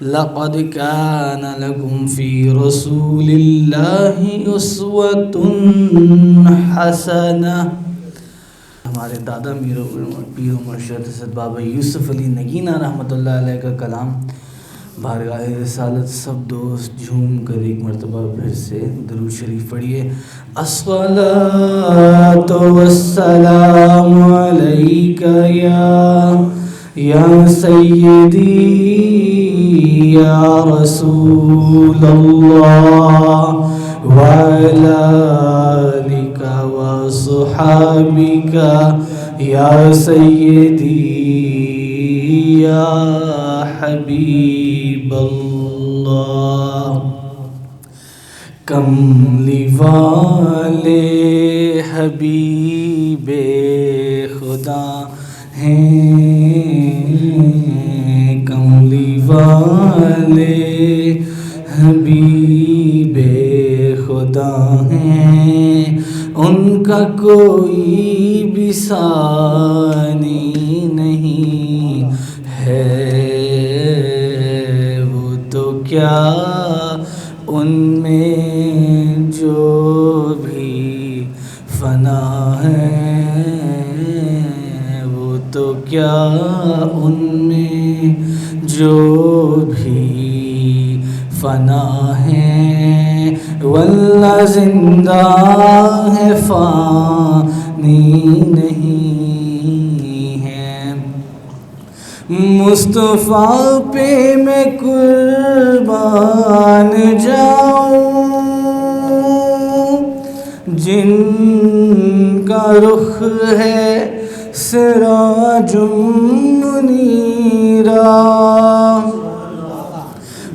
لقد كان لكم في رسول الله أسوة حسنة. ہمارے دادا پیر و مرشد حضرت بابا یوسف علی نگینہ رحمۃ اللہ علیہ کا کلام. بارگاہ رسالت سب دوست جھوم کر ایک مرتبہ پھر سے درود شریف پڑھیے. الصلاۃ والسلام علیک یا سیدی یا رسول اللہ وعلی آلک وصحابک یا سیدی یا حبیب اللہ. کملی والے حبیب خدا ہیں، کملی والے حبیب خدا ہیں، ان کا کوئی بھی ثانی نہیں ہے. وہ تو کیا ان میں جو بھی فنا ہے، وہ تو کیا ان میں جو بھی فنا ہے. واللہ زندہ ہے فانی نہیں ہے. مصطفیٰ پہ میں قربان جاؤں، جن کا رخ ہے سراج منیرا.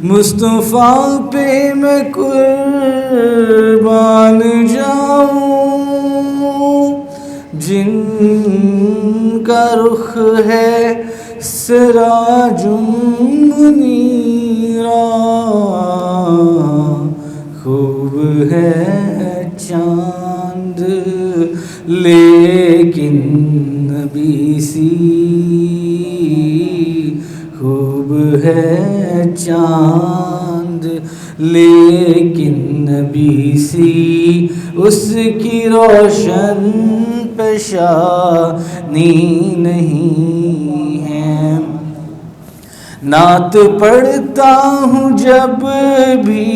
مصطفیٰ پہ میں قربان جاؤں، جن کا رخ ہے سراج منیرا. خوب ہے چاند لیکن نبی سی، خوب ہے چاند لیکن نبی سی، اس کی روشن پیشانی نہیں ہے. نعت پڑھتا ہوں جب بھی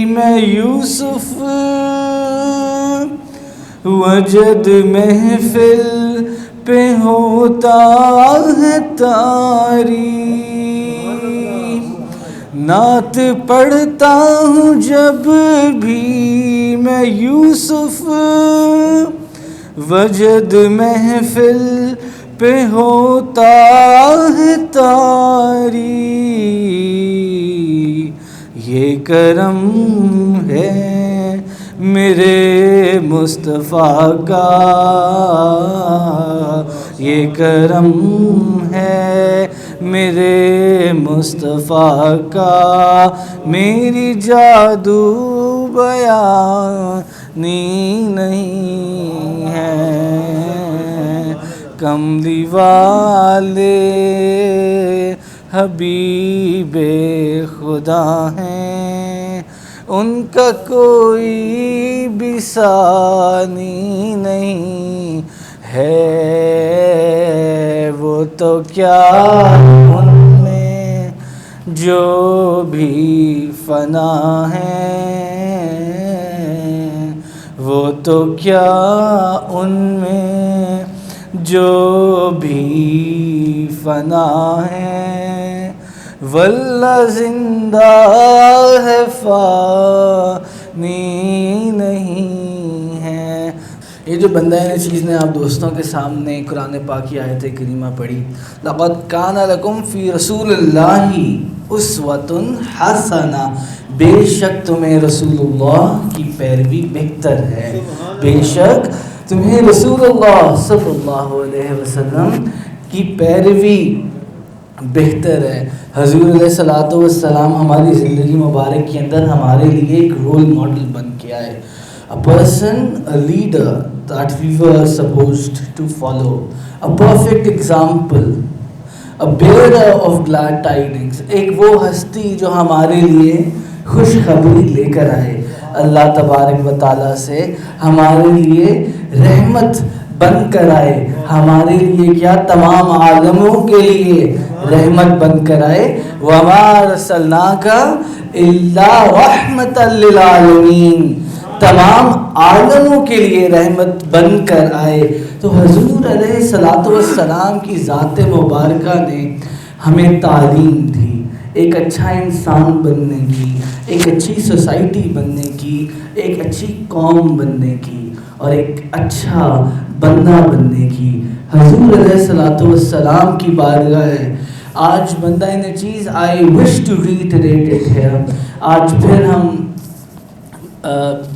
میں یوسف، وجد محفل پہ ہوتا ہے طاری. نعت پڑھتا ہوں جب بھی میں یوسف، وجد محفل پہ ہوتا ہے طاری. یہ کرم ہے میرے مصطفیٰ کا، یہ کرم ہے میرے مصطفیٰ کا، میری جادو بیانی نہیں ہے. کملی والے حبیب خدا ہیں، ان کا کوئی بھی ثانی نہیں ہے. وہ تو کیا ان میں جو بھی فنا ہے، وہ تو کیا ان میں جو بھی فنا ہے. واللہ زندہ ہے فانی نہیں ہے. یہ جو بندہ چیز نے آپ دوستوں کے سامنے قرآن پاک کی آیت کریمہ پڑھی، لقد کان لکم فی رسول اللہ اسوۃ حسنہ، بے شک تمہیں رسول اللہ کی پیروی بہتر ہے. بے شک تمہیں رسول اللہ صلی اللہ علیہ وسلم کی پیروی بہتر ہے. حضور علیہ الصلوۃ والسلام ہماری زندگی مبارک کے اندر ہمارے لیے ایک رول ماڈل بن کے آئے. A person, a leader that we were supposed to follow, a perfect example, a bearer of glad tidings, ایک وہ ہستی جو ہمارے لیے خوشخبری لے کر آئے، اللہ تبارک و تعالیٰ سے ہمارے لیے رحمت بن کر آئے، ہمارے لیے کیا تمام عالموں کے لیے رحمت بن کر آئے. وَمَا أَرْسَلْنَاكَ إِلَّا رَحْمَةً لِلْعَالَمِينَ، تمام عالموں کے لیے رحمت بن کر آئے. تو حضور علیہ الصلوۃ والسلام کی ذات مبارکہ نے ہمیں تعلیم دی ایک اچھا انسان بننے کی، ایک اچھی سوسائٹی بننے کی، ایک اچھی قوم بننے کی، اور ایک اچھا بندہ بننے کی. حضور علیہ الصلوۃ والسلام کی بارگاہ ہے. آج بندہ چیز I wish to reiterate it here. آج پھر ہم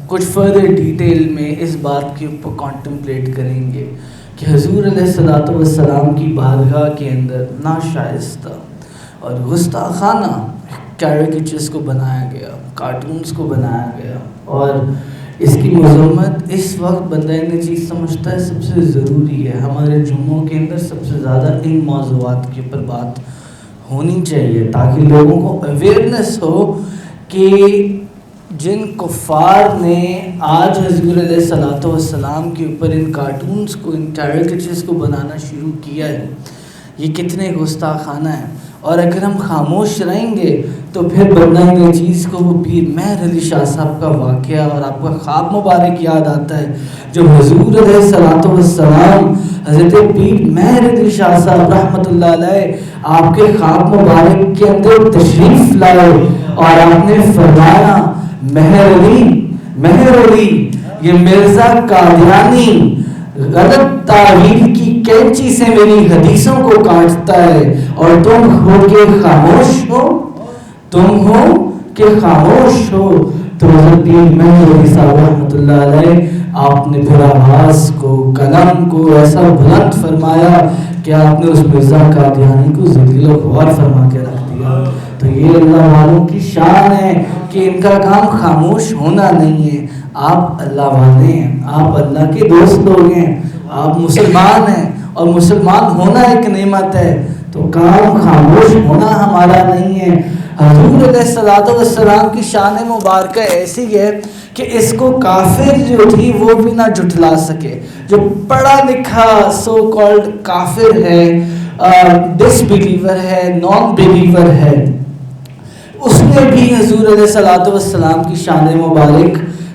کچھ فردر ڈیٹیل میں اس بات کے اوپر کانٹمپلیٹ کریں گے کہ حضور علیہ الصلوۃ والسلام کی بارگاہ کے اندر ناشائستہ اور گستاخانہ کیریکیچرز کو بنایا گیا، کارٹونز کو بنایا گیا، اور اس کی مذمت اس وقت بندہ چیز سمجھتا ہے سب سے ضروری ہے. ہمارے جمعوں کے اندر سب سے زیادہ ان موضوعات کے اوپر بات ہونی چاہیے تاکہ لوگوں کو اویئرنیس ہو کہ جن کفار نے آج حضور علیہ الصلوۃ والسلام کے اوپر ان کارٹونز کو، ان کیریکیچرز کو بنانا شروع کیا ہے، یہ کتنے گستاخانہ ہیں. اور اگر ہم خاموش رہیں گے تو پھر بندہ چیز کو وہ پیر مہر علی شاہ صاحب کا واقعہ اور آپ کا خواب مبارک یاد آتا ہے جب حضور علیہ الصلوۃ والسلام حضرت پیر مہر علی شاہ صاحب رحمۃ اللہ علیہ آپ کے خواب مبارک کے اندر تشریف لائے اور آپ نے فرمایا مہر علی یہ مرزا قادیانی غلط تعویل کی کینچی سے میری حدیثوں کو کاٹتا ہے اور تم ہو کہ خاموش ہو. تو حضرت پیر مہر علی صاحب رحمۃ اللہ علیہ آپ نے پھر آواز کو، کلام کو ایسا بلند فرمایا کہ آپ نے اس مرزا قادیانی کو ذلیل و خوار فرما کے رکھ دیا. تو یہ اللہ والوں کی شان ہے کہ ان کا کام خاموش ہونا نہیں ہے. آپ اللہ والے ہیں، آپ اللہ کے دوست لوگ ہیں، آپ مسلمان ہیں، اور مسلمان ہونا ایک نعمت ہے. تو کام خاموش ہونا ہمارا نہیں ہے. حضور علیہ الصلوۃ والسلام کی شان مبارکہ ایسی ہے کہ اس کو کافر جو تھی وہ بھی نہ جھٹلا سکے. جو پڑھا لکھا سو کالڈ کافر ہے، ڈس بلیور ہے، نان بلیور ہے، اس نے بھی حضور علیہ الصلوۃ والسلام کی شان مبارک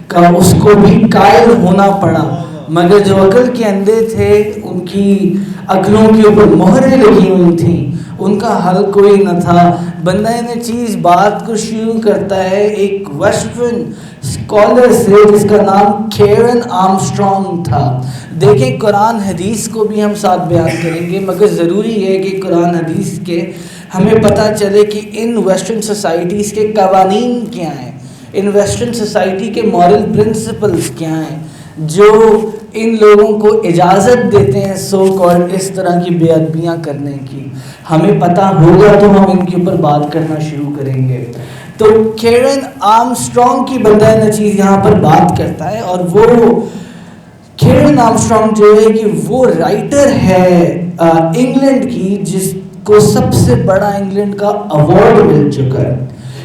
کا اس کو بھی قائل ہونا پڑا. مگر جو عقل کے اندھے تھے ان کی عقلوں کے اوپر مہریں لگی ہوئی تھیں، ان کا حل کوئی نہ تھا. بندہ چیز بات کو شروع کرتا ہے ایک ویسٹرن اسکالر سے جس کا نام کیرن آرمسٹرانگ تھا. دیکھیں قرآن حدیث کو بھی ہم ساتھ بیان کریں گے، مگر ضروری ہے کہ قرآن حدیث کے ہمیں پتہ چلے کہ ان ویسٹرن سوسائٹیز کے قوانین کیا ہیں، ان ویسٹرن سوسائٹی کے مورل پرنسپلز کیا ہیں جو ان لوگوں کو اجازت دیتے ہیں سو کالڈ اس طرح کی بے ادبیاں کرنے کی. ہمیں پتہ ہوگا تو ہم ان کے اوپر بات کرنا شروع کریں گے. تو کیرن آرمسٹرانگ کی بندہ نچیز یہاں پر بات کرتا ہے، اور وہ کیرن آرمسٹرانگ جو ہے کہ وہ رائٹر ہے انگلینڈ کی جس کو سب سے بڑا انگلینڈ کا ایوارڈ مل چکا ہے.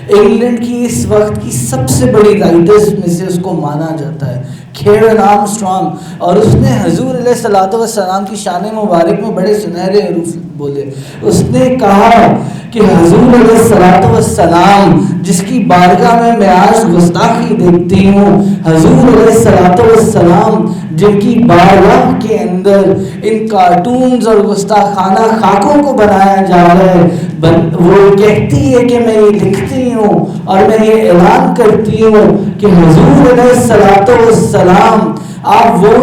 انگلینڈ کی اس وقت کی سب سے بڑی رائٹرز میں سے اس کو مانا جاتا ہے کیرن آرمسٹرانگ. اور اس نے حضور علیہ الصلوۃ والسلام کی شان مبارک میں بڑے سنہرے حروف بولے. اس نے کہا کہ حضور علیہ الصلوۃ والسلام جس کی بارگاہ میں آج گستاخی دیکھتی ہوں، حضور علیہ الصلوۃ والسلام جن کی بارگاہ کے اندر ان کارٹونز اور گستاخانہ خاکوں کو بنایا جا رہا ہے، وہ کہتی ہے کہ میں یہ لکھتی ہوں اور میں یہ اعلان کرتی ہوں کہ حضور علیہ الصلوۃ والسلام آپ وہ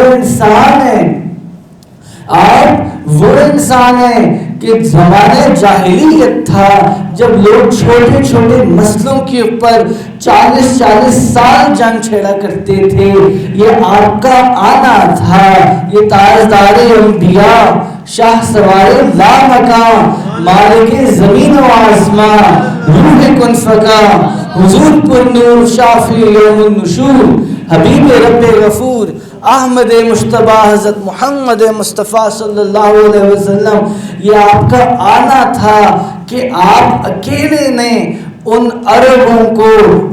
انسان ہیں کہ زمانہ جاہلیت تھا جب لوگ چھوٹے چھوٹے مسئلوں کے اوپر 40 سال جنگ چھیڑا کرتے تھے. یہ آپ کا آنا تھا، یہ تاجدار انبیاء، شاہ سوار لامکاں، مالک زمین و آسمان، روح کن فکا، حضور پر نور، شافی یوم النشور، حبیب رب غفور، احمد مشتبہ حضرت محمد مصطفیٰ صلی اللہ علیہ وسلم، یہ آپ کا آنا تھا کہ آپ اکیلے نے ان عربوں کو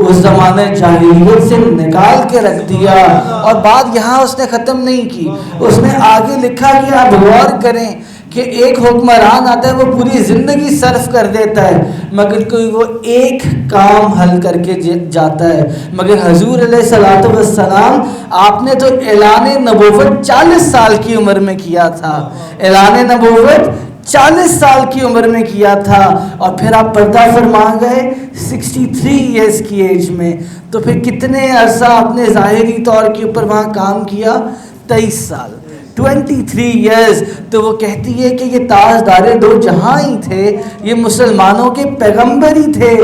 اس زمانے جاہلیت سے نکال کے رکھ دیا۔ اور بات یہاں اس نے ختم نہیں کی، اس نے آگے لکھا کہ آپ غور کریں کہ ایک حکمران آتا ہے، وہ پوری زندگی صرف کر دیتا ہے مگر کوئی وہ ایک کام حل کر کے جاتا ہے، مگر حضور علیہ الصلوۃ والسلام آپ نے تو اعلان نبوت 40 سال کی عمر میں کیا تھا، اعلان نبوت 40 سال کی عمر میں کیا تھا، اور پھر آپ پردہ فرما گئے 63 ایئرز کی ایج میں۔ تو پھر کتنے عرصہ آپ نے ظاہری طور کے اوپر وہاں کام کیا؟ 23 سال، 23 ایئرز۔ تو وہ کہتی ہے کہ یہ تاجدار دو جہاں ہی تھے، یہ مسلمانوں کے پیغمبر ہی تھے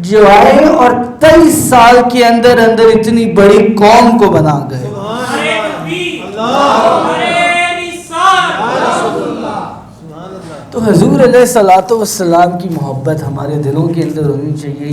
جو آئے اور 23 سال کے اندر اتنی بڑی قوم کو بنا گئے۔ تو حضور علیہ الصلوۃ والسلام کی محبت ہمارے دلوں کے اندر ہونی چاہیے،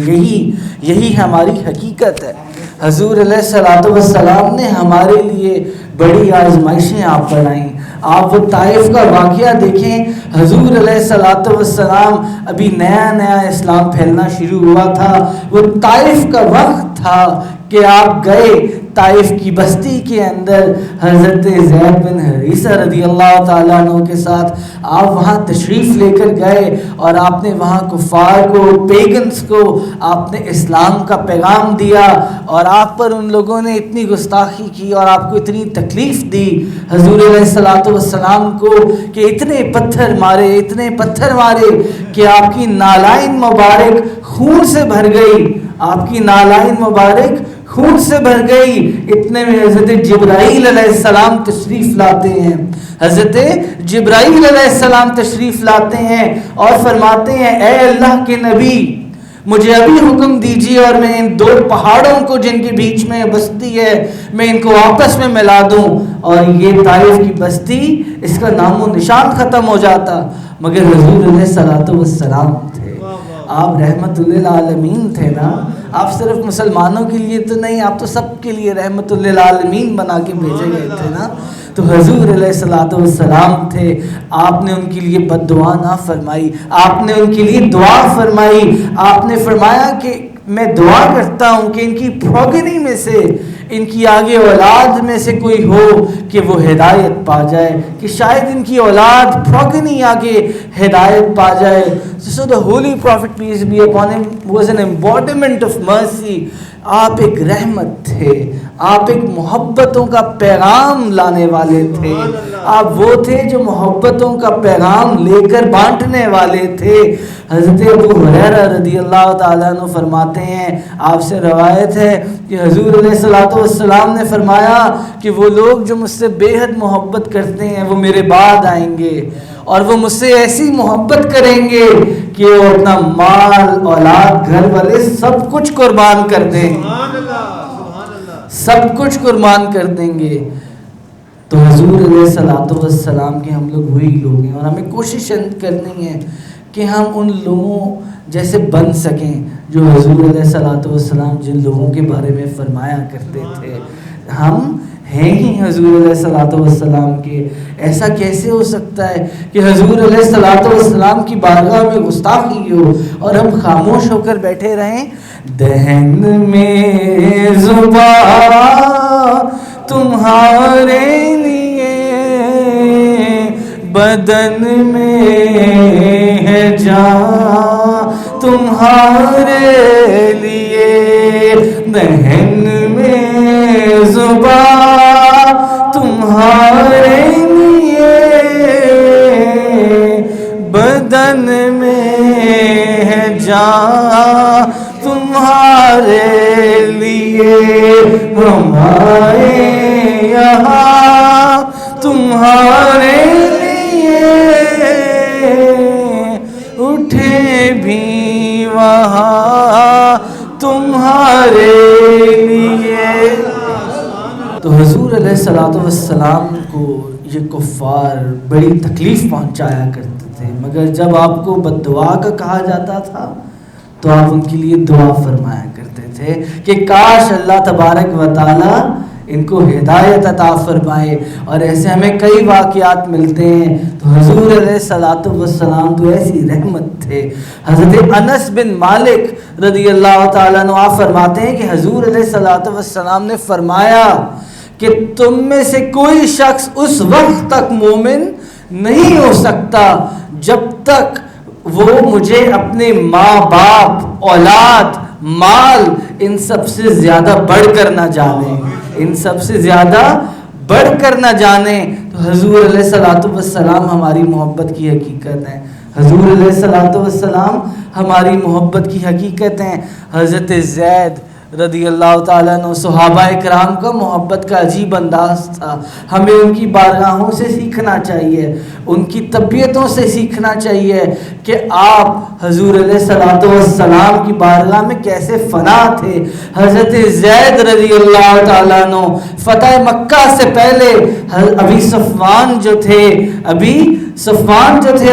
یہی ہماری حقیقت ہے۔ حضور علیہ الصلوۃ والسلام نے ہمارے لیے بڑی آزمائشیں آپ پر آئیں۔ آپ وہ طائف کا واقعہ دیکھیں، حضور علیہ الصلوۃ والسلام ابھی نیا اسلام پھیلنا شروع ہوا تھا، وہ طائف کا وقت تھا کہ آپ گئے طائف کی بستی کے اندر حضرت زید بن حریثہ رضی اللہ تعالیٰ عنہ کے ساتھ آپ وہاں تشریف لے کر گئے، اور آپ نے وہاں کفار کو، پیگنز کو آپ نے اسلام کا پیغام دیا، اور آپ پر ان لوگوں نے اتنی گستاخی کی اور آپ کو اتنی تکلیف دی حضور علیہ الصلوۃ والسلام کو کہ اتنے پتھر مارے کہ آپ کی نالائن مبارک خون سے بھر گئی، آپ کی نالائن مبارک خون سے بھر گئی۔ اتنے میں حضرت جبرائیل علیہ السلام تشریف لاتے ہیں، حضرت جبرائیل علیہ السلام تشریف لاتے ہیں اور فرماتے ہیں اے اللہ کے نبی، مجھے ابھی حکم دیجیے اور میں ان دو پہاڑوں کو جن کے بیچ میں بستی ہے میں ان کو آپس میں ملا دوں، اور یہ طائف کی بستی، اس کا نام و نشان ختم ہو جاتا۔ مگر حضور علیہ الصلوۃ والسلام تھے، آپ رحمت للعالمین تھے نا، آپ صرف مسلمانوں کے لیے تو نہیں، آپ تو سب کے لیے رحمت للعالمین بنا کے بھیجے گئے تھے نا۔ تو حضور علیہ الصلوۃ والسلام تھے، آپ نے ان کے لیے بد دعا نہ فرمائی، آپ نے ان کے لیے دعا فرمائی۔ آپ نے فرمایا کہ میں دعا کرتا ہوں کہ ان کی پروگنی میں سے، ان کی آگے اولاد میں سے کوئی ہو کہ وہ ہدایت پا جائے، کہ شاید ان کی اولاد پروگنی آگے ہدایت پا جائے۔ So the holy prophet peace be upon him was an embodiment of mercy. آپ ایک رحمت تھے، آپ ایک محبتوں کا پیغام لانے والے تھے، آپ وہ تھے جو محبتوں کا پیغام لے کر بانٹنے والے تھے۔ حضرت ابو ہریرہ رضی اللہ تعالیٰ عنہ فرماتے ہیں، آپ سے روایت ہے کہ حضور علیہ الصلوۃ والسلام نے فرمایا کہ وہ لوگ جو مجھ سے بے حد محبت کرتے ہیں وہ میرے بعد آئیں گے، اور وہ مجھ سے ایسی محبت کریں گے کہ وہ اپنا مال، اولاد، گھر والے سب کچھ قربان کر دیں، سب کچھ قربان کر دیں گے۔ تو حضور علیہ الصلوۃ والسلام کے ہم لوگ وہی لوگ ہیں، اور ہمیں کوشش کرنی ہے کہ ہم ان لوگوں جیسے بن سکیں جو حضور علیہ الصلوۃ والسلام جن لوگوں کے بارے میں فرمایا کرتے تھے۔ ہم ہیں ہی حضور علیہ الصلوۃ والسلام کے، ایسا کیسے ہو سکتا ہے کہ حضور علیہ الصلوۃ والسلام کی بارگاہ میں گستاخی ہو اور ہم خاموش ہو کر بیٹھے رہیں؟ دہن میں زباں تمہارے لیے، بدن میں ہے جان تمہارے لیے، دہن میں زباں تمہارے لیے، بدن میں ہے جان تمہارے لیے، ہمارے یہاں تمہارے لیے، اٹھے بھی وہاں تمہارے لیے۔ تو حضور علیہ الصلوۃ والسلام کو یہ کفار بڑی تکلیف پہنچایا کرتے تھے، مگر جب آپ کو بد دعا کا کہا جاتا تھا تو آپ ان کے لیے دعا فرمایا کرتے تھے کہ کاش اللہ تبارک و تعالی ان کو ہدایت عطا فرمائے. اور ایسے ہمیں کئی واقعات ملتے ہیں. تو حضور علیہ الصلوۃ والسلام تو ایسی رحمت تھے. حضرت انس بن مالک رضی اللہ تعالیٰ عنہ آپ فرماتے ہیں کہ حضور علیہ الصلوۃ والسلام نے فرمایا کہ تم میں سے کوئی شخص اس وقت تک مومن نہیں ہو سکتا جب تک وہ مجھے اپنے ماں باپ اولاد مال ان سب سے زیادہ بڑھ کر نہ جانے, ان سب سے زیادہ بڑھ کر نہ جانے. تو حضور علیہ الصلوۃ والسلام ہماری محبت کی حقیقت ہے. حضور علیہ الصلوۃ والسلام ہماری محبت کی حقیقت ہیں. حضرت زید رضی اللہ تعالیٰ عنہ صحابہ کرام کا محبت کا عجیب انداز تھا. ہمیں ان کی بارگاہوں سے سیکھنا چاہیے, ان کی طبیعتوں سے سیکھنا چاہیے کہ آپ حضور علیہ الصلوۃ والسلام کی بارگاہ میں کیسے فنا تھے. حضرت زید رضی اللہ تعالیٰ عنہ فتح مکہ سے پہلے ابو صفوان جو تھے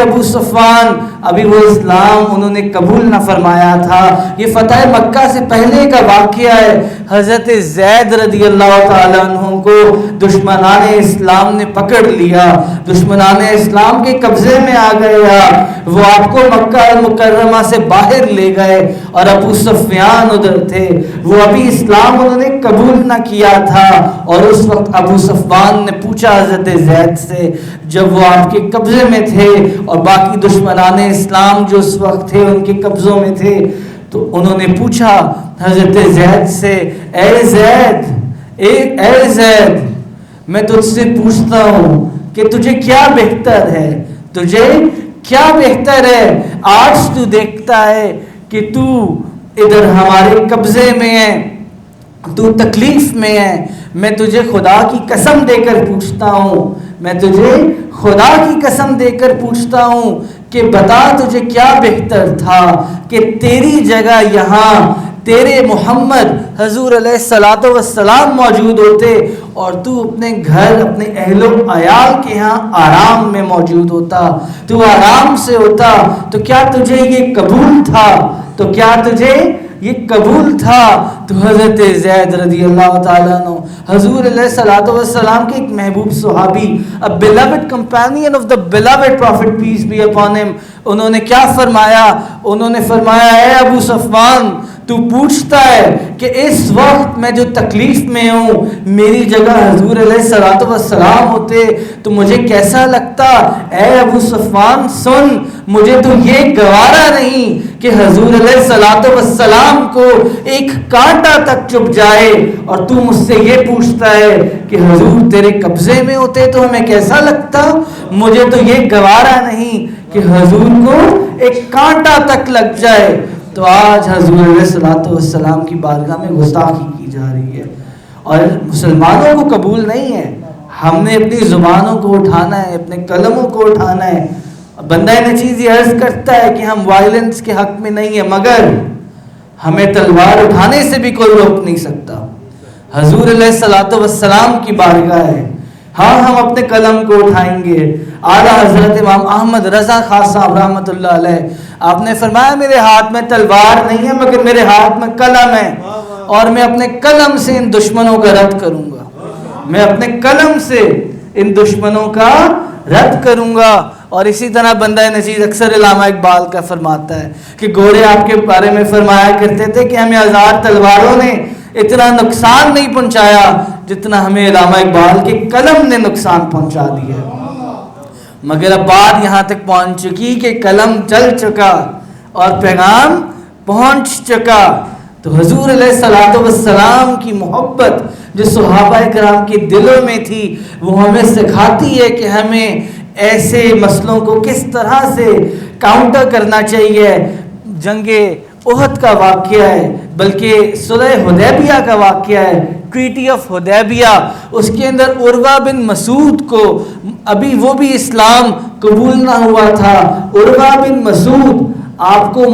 ابو صفوان ابھی وہ اسلام انہوں نے قبول نہ فرمایا تھا. یہ فتح مکہ سے پہلے کا واقعہ ہے. حضرت زید رضی اللہ تعالیٰ عنہ کو دشمنان اسلام نے پکڑ لیا, دشمنان اسلام کے قبضے میں آ گیا. وہ آپ کو مکہ المکرمہ سے باہر لے گئے اور ابو سفیان ادھر تھے. وہ ابھی اسلام انہوں نے قبول نہ کیا تھا. اور اس وقت ابو سفیان نے پوچھا حضرت زید سے, جب وہ آپ کے قبضے میں تھے اور باقی دشمنان اسلام جو اس وقت تھے ان کے قبضوں میں تھے, تو انہوں نے پوچھا حضرت زید سے, اے زید میں تجھ سے پوچھتا ہوں کہ تجھے کیا بہتر ہے, تجھے کیا بہتر ہے. آج تو دیکھتا ہے کہ تو ادھر ہمارے قبضے میں ہے, تو تکلیف میں ہے. میں تجھے خدا کی قسم دے کر پوچھتا ہوں, میں تجھے خدا کی قسم دے کر پوچھتا ہوں کہ بتا تجھے کیا بہتر تھا کہ تیری جگہ یہاں تیرے محمد حضور علیہ الصلوۃ والسلام موجود ہوتے اور تو اپنے گھر اپنے اہل و عیال کے ہاں آرام میں موجود ہوتا, تو آرام سے ہوتا. تو کیا تجھے یہ قبول تھا؟ تو کیا تجھے یہ قبول تھا؟ تو حضرت زید رضی اللہ تعالیٰ عنہ حضور علیہ الصلوۃ والسلام کے ایک محبوب صحابی, a beloved companion of the beloved prophet peace be upon him, انہوں نے کیا فرمایا؟ انہوں نے فرمایا, اے ابو صفوان تو پوچھتا ہے کہ اس وقت میں جو تکلیف میں ہوں میری جگہ حضور علیہ الصلوۃ والسلام ہوتے تو مجھے کیسا لگتا. اے ابو صفوان سن, مجھے تو یہ گوارا نہیں کہ حضور علیہ الصلوۃ والسلام کو ایک کانٹا تک چبھ جائے اور تو مجھ سے یہ پوچھتا ہے کہ حضور تیرے قبضے میں ہوتے تو ہمیں کیسا لگتا. مجھے تو یہ گوارا نہیں کہ حضور کو ایک کانٹا تک لگ جائے. تو آج حضور علیہ الصلوۃ والسلام کی بارگاہ میں گستاخی کی جا رہی ہے اور مسلمانوں کو قبول نہیں ہے. ہم نے اپنی زبانوں کو اٹھانا ہے, اپنے قلموں کو اٹھانا ہے. بندہ نچیز یہ عرض کرتا ہے کہ ہم وائلنس کے حق میں نہیں ہیں, مگر ہمیں تلوار اٹھانے سے بھی کوئی روک نہیں سکتا. حضور علیہ الصلوۃ والسلام کی بارگاہ ہے, ہاں ہم اپنے قلم کو اٹھائیں گے. اعلیٰ حضرت امام احمد رضا خان صاحب رحمۃ اللہ علیہ, آپ نے فرمایا میرے ہاتھ میں تلوار نہیں ہے مگر میرے ہاتھ میں قلم ہے, اور میں اپنے قلم سے ان دشمنوں کا رد کروں گا. میں اپنے قلم سے ان دشمنوں کا رد کروں گا. اور اسی طرح بندہ نشید اکثر علامہ اقبال کا فرماتا ہے کہ گھوڑے آپ کے بارے میں فرمایا کرتے تھے کہ ہمیں 1000 تلواروں نے اتنا نقصان نہیں پہنچایا جتنا ہمیں علامہ اقبال کے قلم نے نقصان پہنچا دیا. مگر اب بات یہاں تک پہنچ چکی کہ قلم چل چکا اور پیغام پہنچ چکا. تو حضور علیہ الصلوۃ والسلام کی محبت جو صحابہ کرام کے دلوں میں تھی وہ ہمیں سکھاتی ہے کہ ہمیں ایسے مسئلوں کو کس طرح سے کاؤنٹر کرنا چاہیے. جنگ احد کا واقعہ ہے, بلکہ صلح حدیبیہ کا واقعہ ہے, ٹریٹی آف حدیبیہ. اس کے اندر عروہ بن مسعود کو ابھی وہ بھی اسلام قبول نہ ہوا تھا. عروہ بن مسعود آپ کو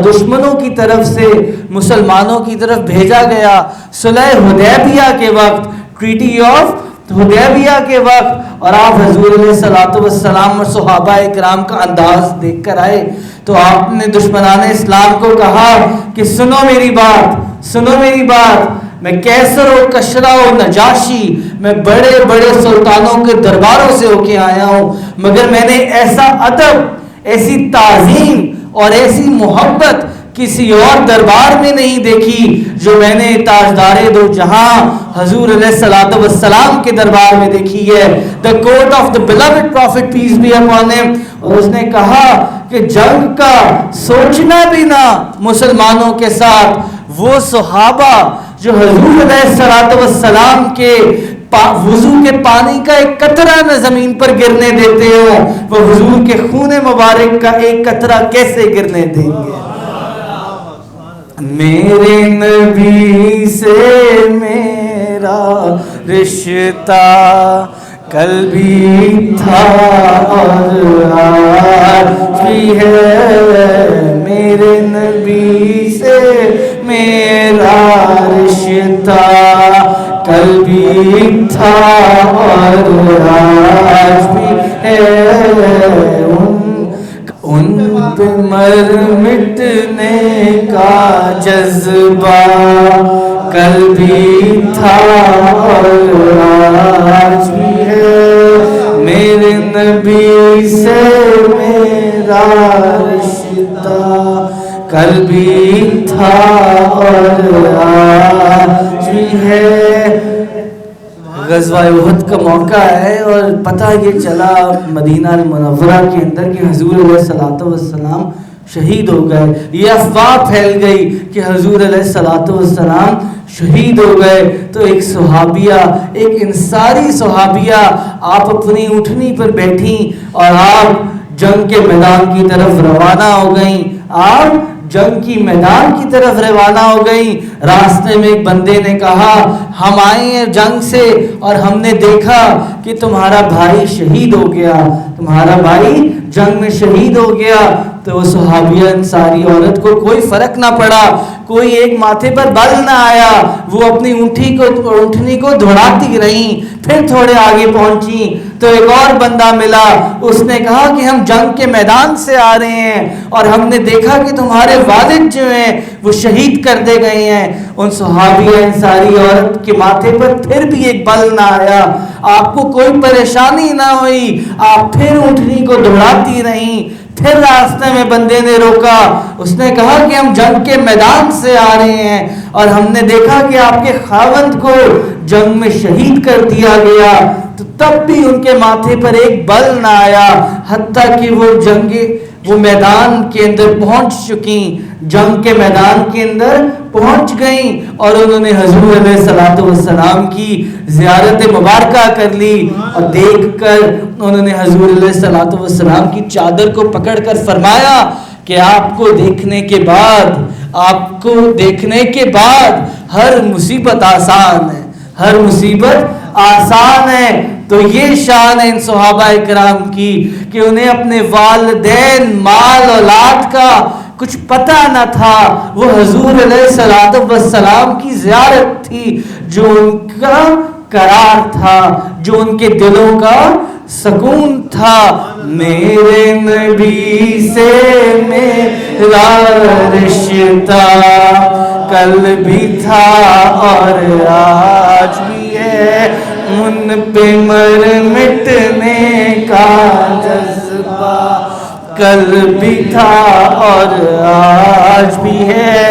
دشمنوں کی طرف سے مسلمانوں کی طرف بھیجا گیا صلح حدیبیہ کے وقت, ٹریٹی آف حدیبیہ کے وقت, اور آپ حضور علیہ الصلوۃ والسلام اور صحابہ کرام کا انداز دیکھ کر آئے. تو آپ نے دشمنان اسلام کو کہا کہ سنو میری بات, سنو میری بات, میں کیسر و کشرا و نجاشی، میں بڑے بڑے سلطانوں کے درباروں سے ہو کے آیا ہوں، مگر میں نے ایسا ادب، ایسی تعظیم اور ایسی محبت کسی اور دربار میں نہیں دیکھی جو میں نے تاجدار دو جہاں حضور علیہ الصلوۃ والسلام کے دربار میں دیکھی ہے. The court of the beloved prophet peace be upon him. اور اس نے کہا کہ جنگ کا سوچنا بھی نہ مسلمانوں کے ساتھ. وہ صحابہ جو حضور علیہ الصلوۃ والسلام کے وضو کے پانی کا ایک قطرہ نہ زمین پر گرنے دیتے ہو، وہ حضور کے خون مبارک کا ایک قطرہ کیسے گرنے دیں گے؟ میرے نبی سے میرا رشتہ کل بھی تھا اور آج بھی ہے، میرے نبی سے میرا رشتہ کل بھی تھا اور آج بھی ہے، ان پہ مر مٹنے کا جذبہ کل بھی تھا اور آج بھی ہے، میرے نبی سے میرا رشتہ کل بھی تھا اور آج بھی ہے. غزوہ احد کا موقع ہے اور پتہ یہ چلا مدینہ منورہ کے اندر کہ حضور علیہ الصلوۃ والسلام شہید ہو گئے. یہ افواہ پھیل گئی کہ حضور علیہ الصلوۃ والسلام شہید ہو گئے. تو ایک صحابیہ، ایک انصاری صحابیہ، آپ اپنی اونٹنی پر بیٹھیں اور آپ جنگ کے میدان کی طرف روانہ ہو گئیں. آپ جنگ کی میدان کی طرف روانہ ہو گئی. راستے میں ایک بندے نے کہا ہم آئے ہیں جنگ سے اور ہم نے دیکھا کہ تمہارا بھائی شہید ہو گیا، تمہارا بھائی جنگ میں شہید ہو گیا. تو وہ صحابیہ انصاری عورت کو کوئی فرق نہ پڑا، کوئی ایک ماتھے پر بل نہ آیا، وہ اپنی اونٹنی کو دوڑاتی رہیں. پھر تھوڑے آگے پہنچی تو ایک اور بندہ ملا، اس نے کہا کہ ہم جنگ کے میدان سے آ رہے ہیں اور ہم نے دیکھا کہ تمہارے والد جو ہیں وہ شہید کر دے گئے ہیں. ان صحابیہ انصاری عورت کے ماتھے پر پھر بھی ایک بل نہ آیا، آپ کو کوئی پریشانی نہ ہوئی، آپ پھر اونٹنی کو دوڑاتی رہیں. پھر راستے میں بندے نے روکا، اس نے کہا کہ ہم جنگ کے میدان سے آ رہے ہیں اور ہم نے دیکھا کہ آپ کے خاوند کو جنگ میں شہید کر دیا گیا. تو تب بھی ان کے ماتھے پر ایک بل نہ آیا، حتیٰ کہ وہ میدان کے اندر پہنچ چکیں، جنگ کے میدان کے اندر پہنچ گئیں اور انہوں نے حضور علیہ الصلوۃ والسلام کی زیارت مبارکہ کر لی. اور دیکھ کر انہوں نے حضور علیہ الصلوۃ والسلام کی چادر کو پکڑ کر فرمایا کہ آپ کو دیکھنے کے بعد ہر مصیبت آسان ہے، ہر مصیبت آسان ہے. تو یہ شان ہے ان صحابہ اکرام کی کہ انہیں اپنے والدین، مال اولاد کا کچھ پتہ نہ تھا. وہ حضور علیہ الصلوۃ والسلام کی زیارت تھی جو ان کا قرار تھا، جو ان کے دلوں کا سکون تھا. میرے نبی سے میرا رشتہ کل بھی تھا اور آج بھی ہے، ان پہ مر مٹنے کا جذبہ کل بھی تھا اور آج بھی ہے.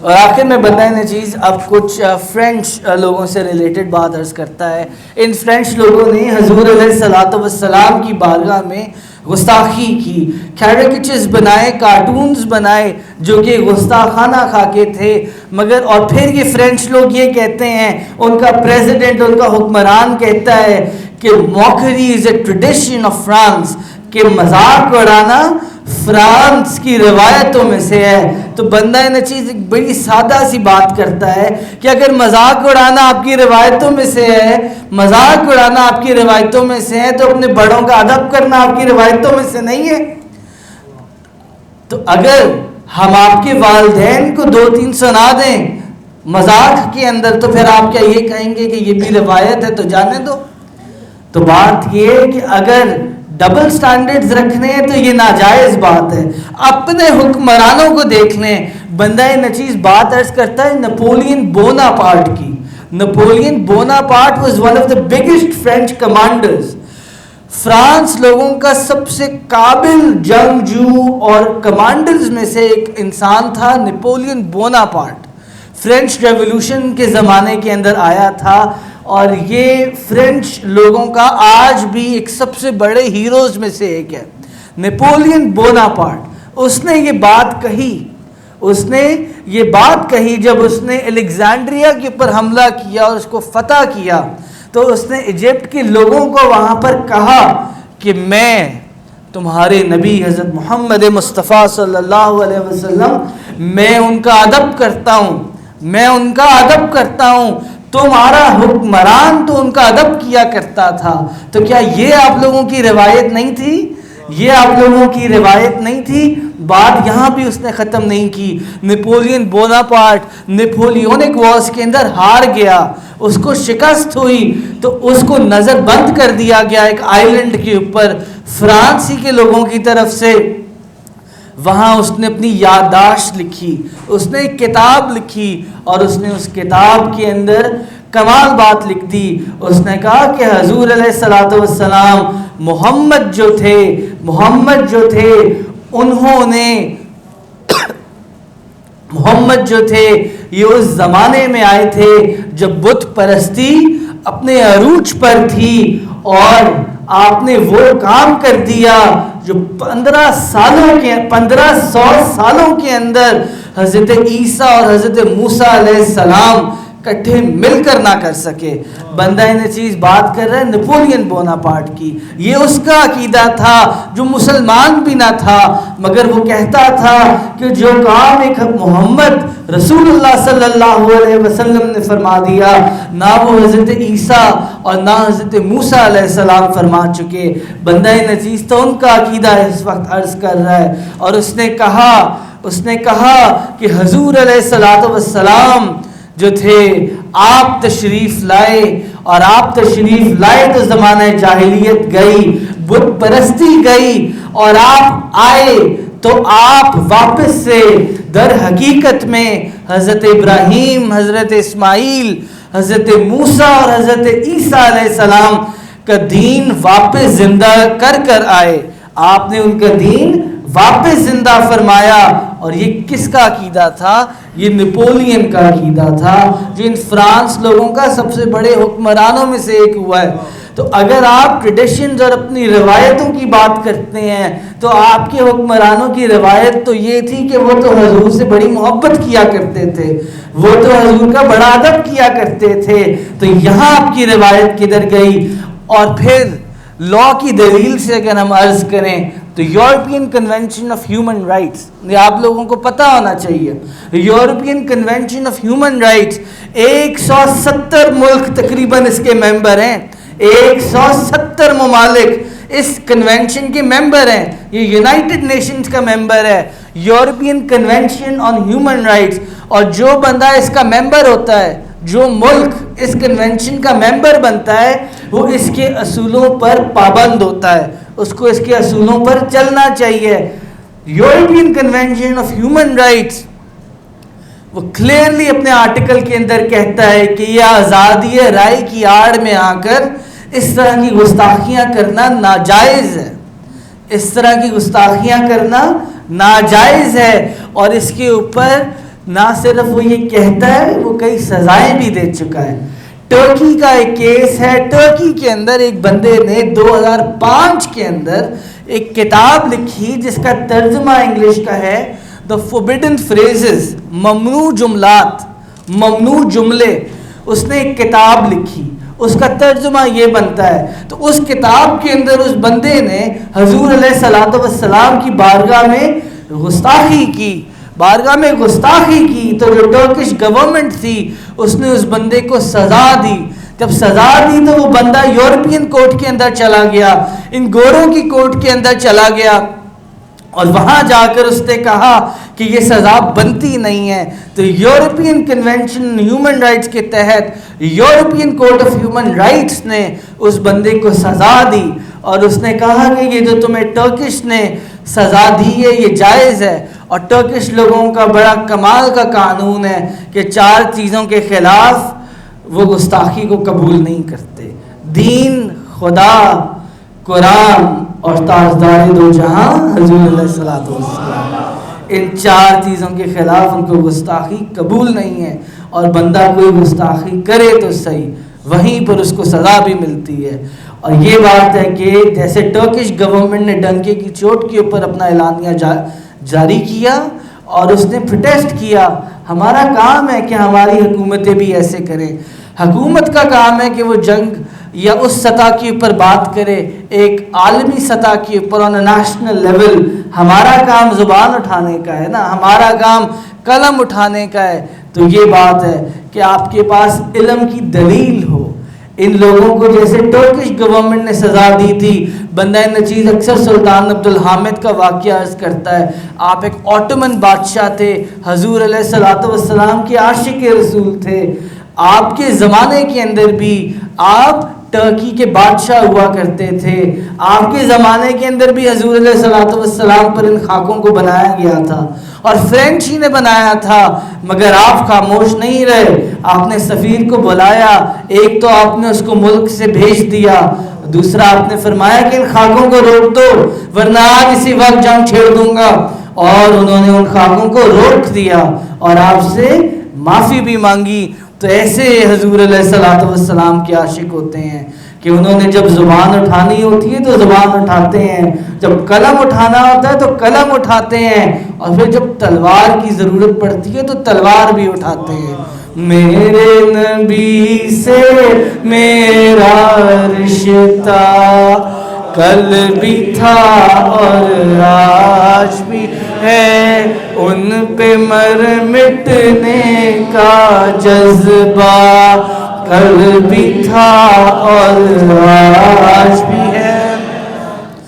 اور آخر میں بندہ نے چیز اب کچھ فرینچ لوگوں سے ریلیٹڈ بات عرض کرتا ہے. ان فرینچ لوگوں نے حضور علیہ الصلوۃ والسلام کی بارگاہ میں گستاخی کی، کیریکیچرز بنائے، کارٹونز بنائے جو کہ گستاخانہ خاکے تھے. مگر اور پھر یہ فرینچ لوگ یہ کہتے ہیں، ان کا پریزیڈنٹ، ان کا حکمران کہتا ہے کہ موکری از اے ٹریڈیشن آف فرانس، کہ مذاق اڑانا فرانس کی روایتوں میں سے ہے. تو بندہ نچیز ایک بڑی سادہ سی بات کرتا ہے کہ اگر مذاق اڑانا آپ کی روایتوں میں سے ہے، مذاق اڑانا آپ کی روایتوں میں سے ہے، تو اپنے بڑوں کا ادب کرنا آپ کی روایتوں میں سے نہیں ہے. تو اگر ہم آپ کے والدین کو 2-3 سنا دیں مذاق کے اندر، تو پھر آپ کیا یہ کہیں گے کہ یہ بھی روایت ہے تو جانے دو؟ تو بات یہ ہے کہ اگر ڈبل سٹینڈرڈز رکھنے ہیں تو یہ ناجائز بات ہے. اپنے حکمرانوں کو دیکھ لیں. بندہ نچیز بات عرض کرتا ہے نپولین بوناپارٹ کی. Napoleon Bonaparte was one of the biggest French commanders. France لوگوں کا سب سے قابل جنگجو اور کمانڈرز میں سے ایک انسان تھا نپولین بوناپارٹ. فرینچ ریولوشن کے زمانے کے اندر آیا تھا اور یہ فرینچ لوگوں کا آج بھی ایک سب سے بڑے ہیروز میں سے ایک ہے نپولین بوناپارٹ. اس نے یہ بات کہی جب اس نے الیگزینڈریا کے اوپر حملہ کیا اور اس کو فتح کیا تو اس نے ایجپٹ کے لوگوں کو وہاں پر کہا کہ میں تمہارے نبی حضرت محمد مصطفیٰ صلی اللہ علیہ وسلم میں ان کا ادب کرتا ہوں. تمہارا حکمران تو ان کا ادب کیا کرتا تھا. تو کیا یہ آپ لوگوں کی روایت نہیں تھی؟ بات یہاں بھی اس نے ختم نہیں کی. نپولین بوناپارٹ نیپولیونک وارز کے اندر ہار گیا, اس کو شکست ہوئی تو اس کو نظر بند کر دیا گیا ایک آئیلینڈ کے اوپر فرانسی کے لوگوں کی طرف سے. وہاں اس نے اپنی یادداشت لکھی, اس نے ایک کتاب لکھی اور اس نے اس کتاب کے اندر کمال بات لکھ دی. اس نے کہا کہ حضور علیہ الصلوۃ والسلام محمد جو تھے یہ اس زمانے میں آئے تھے جب بت پرستی اپنے عروج پر تھی اور آپ نے وہ کام کر دیا جو 1500 سالوں کے اندر حضرت عیسیٰ اور حضرت موسیٰ علیہ السلام کٹھے مل کر نہ کر سکے. بندہ نچیز بات کر رہا ہے نپولین بوناپارٹ کی. یہ اس کا عقیدہ تھا جو مسلمان بھی نہ تھا, مگر وہ کہتا تھا کہ جو کام ایک محمد رسول اللہ صلی اللہ علیہ وسلم نے فرما دیا نہ وہ حضرت عیسیٰ اور نہ حضرت موسیٰ علیہ السلام فرما چکے. بندہ نچیز تو ان کا عقیدہ اس وقت عرض کر رہا ہے. اور اس نے کہا کہ حضور علیہ الصلوۃ والسلام جو تھے آپ تشریف لائے تو زمانہ جاہلیت گئی, بت پرستی گئی, اور آپ آئے تو آپ واپس سے در حقیقت میں حضرت ابراہیم, حضرت اسماعیل, حضرت موسیٰ اور حضرت عیسیٰ علیہ السلام کا دین واپس زندہ کر آئے. آپ نے ان کا دین واپس زندہ فرمایا. اور یہ کس کا عقیدہ تھا؟ یہ نپولین کا عقیدہ تھا جو ان فرانس لوگوں کا سب سے بڑے حکمرانوں میں سے ایک ہوا ہے. تو اگر آپ ٹریڈیشنز اور اپنی روایتوں کی بات کرتے ہیں تو آپ کے حکمرانوں کی روایت تو یہ تھی کہ وہ تو حضور سے بڑی محبت کیا کرتے تھے, وہ تو حضور کا بڑا ادب کیا کرتے تھے. تو یہاں آپ کی روایت کدھر گئی؟ اور پھر لا کی دلیل سے اگر ہم عرض کریں تو European convention of human rights, یہ آپ لوگوں کو پتہ ہونا چاہیے. European convention of human rights 170 ملک تقریباً اس کے ممبر ہیں. 170 ممالک اس کنونشن کے ممبر ہیں. یہ یونائٹڈ نیشنز کا ممبر ہے, European convention on human rights. اور جو بندہ اس کا ممبر ہوتا ہے, جو ملک اس کنونشن کا ممبر بنتا ہے, وہ اس کے اصولوں پر پابند ہوتا ہے, اس کو اس کے اصولوں پر چلنا چاہیے. European convention of human rights وہ کلیئرلی اپنے آرٹیکل کے اندر کہتا ہے کہ یہ آزادی رائے کی آڑ میں آ کر اس طرح کی گستاخیاں کرنا ناجائز ہے. اس طرح کی گستاخیاں کرنا ناجائز ہے. اور اس کے اوپر نہ صرف وہ یہ کہتا ہے, وہ کئی سزائیں بھی دے چکا ہے. ٹرکی کا ایک کیس ہے. ٹرکی کے اندر ایک بندے نے 2005 کے اندر ایک کتاب لکھی جس کا ترجمہ انگلش کا ہے The Forbidden Phrases, ممنوع جملات, ممنوع جملے. اس نے ایک کتاب لکھی, اس کا ترجمہ یہ بنتا ہے. تو اس کتاب کے اندر اس بندے نے حضور علیہ الصلوۃ والسلام کی بارگاہ میں گستاخی کی, تو جو ٹرکش گورنمنٹ تھی اس نے اس بندے کو سزا دی. جب سزا دی تو وہ بندہ یورپین کورٹ کے اندر چلا گیا, ان گوروں کی کورٹ کے اندر چلا گیا. اور وہاں جا کر اس نے کہا کہ یہ سزا بنتی نہیں ہے. تو یورپین کنونشن ہیومن رائٹس کے تحت European court of human rights نے اس بندے کو سزا دی اور اس نے کہا کہ یہ جو تمہیں ٹرکش نے سزا دی ہے یہ جائز ہے. اور ٹرکش لوگوں کا بڑا کمال کا قانون ہے کہ 4 چیزوں کے خلاف وہ گستاخی کو قبول نہیں کرتے: دین، خدا، قرآن اور تاجدار دو جہاں حضور علیہ الصلوۃ والسلام. ان 4 چیزوں کے خلاف ان کو گستاخی قبول نہیں ہے. اور بندہ کوئی گستاخی کرے تو صحیح، وہیں پر اس کو سزا بھی ملتی ہے. اور یہ بات ہے کہ جیسے ٹرکش گورنمنٹ نے ڈنکے کی چوٹ کے اوپر اپنا اعلانیہ جاری کیا اور اس نے پروٹیسٹ کیا، ہمارا کام ہے کہ ہماری حکومتیں بھی ایسے کریں. حکومت کا کام ہے کہ وہ جنگ یا اس سطح کے اوپر بات کرے، ایک عالمی سطح کے اوپر آن اے نیشنل لیول. ہمارا کام زبان اٹھانے کا ہے نا، ہمارا کام قلم اٹھانے کا ہے. تو یہ بات ہے کہ آپ کے پاس علم کی دلیل ہو. ان لوگوں کو جیسے ٹرکش گورنمنٹ نے سزا دی تھی، بندہ نچیز اکثر سلطان عبدالحامد کا واقعہ عرض کرتا ہے. آپ ایک آٹومن بادشاہ تھے، حضور علیہ الصلوۃ والسلام کے عاشق رسول تھے. آپ کے زمانے کے اندر بھی آپ ٹرکی کے بادشاہ ہوا کرتے تھے. آپ کے زمانے کے اندر بھی حضور علیہ الصلوۃ والسلام پر ان خاکوں کو بنایا گیا تھا اور فرینچ ہی نے بنایا تھا. مگر آپ خاموش نہیں رہے، آپ نے سفیر کو بلایا. ایک تو آپ نے اس کو ملک سے بھیج دیا، دوسرا آپ نے فرمایا کہ ان خاکوں کو روک دو ورنہ آج اسی وقت جنگ چھیڑ دوں گا. اور انہوں نے ان خاکوں کو روک دیا اور آپ سے معافی بھی مانگی. تو ایسے حضور علیہ الصلوۃ والسلام کے عاشق ہوتے ہیں کہ انہوں نے جب زبان اٹھانی ہوتی ہے تو زبان اٹھاتے ہیں، جب قلم اٹھانا ہوتا ہے تو قلم اٹھاتے ہیں، اور پھر جب تلوار کی ضرورت پڑتی ہے تو تلوار بھی اٹھاتے ہیں. میرے نبی سے میرا رشتہ کل بھی تھا اور آج بھی ہے، ان پہ مر مٹنے کا جذبہ کل بھی تھا اور آج بھی